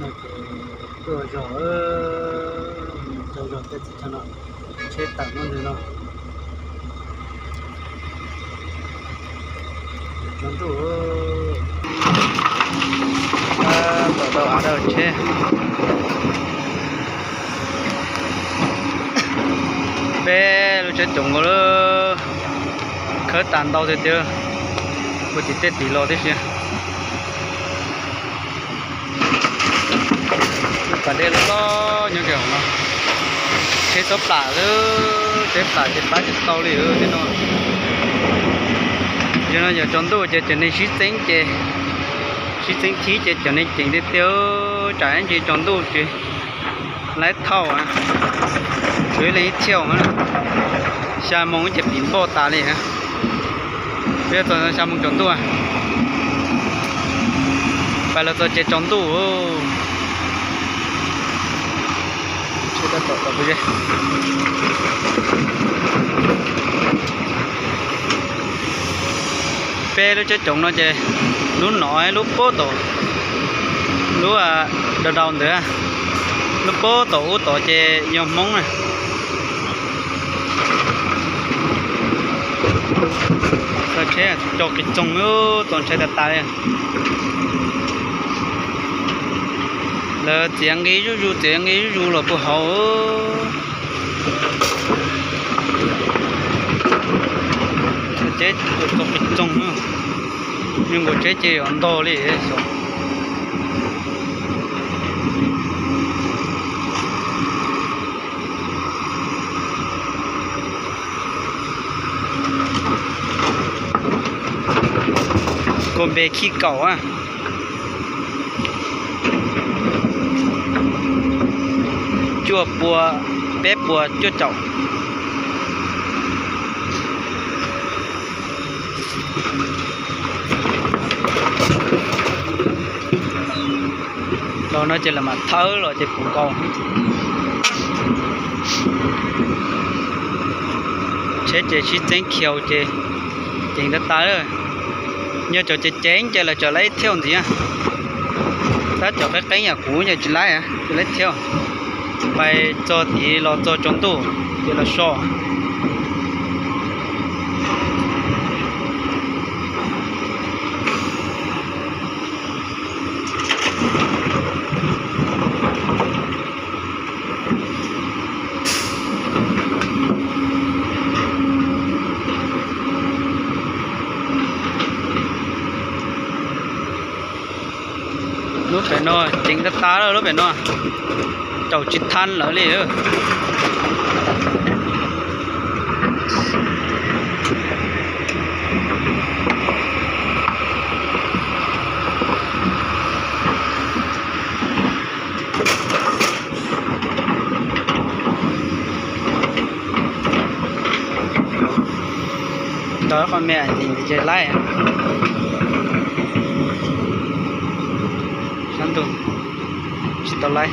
nó rồi rồi rồi cái cho nó chết tặng nó rồi nó chúng tôi đầu ở đâu chứ bé lúc chết chúng nó khởi tàn đau thì chưa một tí tết tí lo thế chứ và đây nó như kiểu nó chế số tả chế tả chế bá chế tàu đi thế nó cho nó giờ trốn tu chế cho nên xí tính khí chế cho nên chỉnh đi tiêu trả anh chị trốn tu chị lấy thau à chuối lấy chiều mà xa mông chế bím bò tả đi hả bây giờ tôi xa mông trốn tu à phải là tôi chế trốn tu kita tak apa je. Pe nó chết trống nó chơi, lúc nói lúc bố tổ, lúc đầu nữa, lúc bố tổ chơi nhom mông này. Sao thế? Cho cái trống nó toàn chơi đặt tay. Là tiếng ý ru là不好chết có cái trông nữa nhưng mà chết chỉ on to đi sao con béขี้cẩu à chua bùa bé bùa chua chậu rồi nó chỉ là mặt thớ rồi chỉ phụ con chế chỉ chén khiêu chế chỉnh đất tới rồi nhớ cho chế chén chơi là cho lấy theo gì á ta cho cái nhà cũ nhà chỉ lấy à chỉ lấy theo phải cho thì lo cho chúng tu để là so lúc phải nó chính đất tá rồi lúc phải nó chậu chít than lỡ đi ư đó con mẹ thì chơi lái à santu kita lái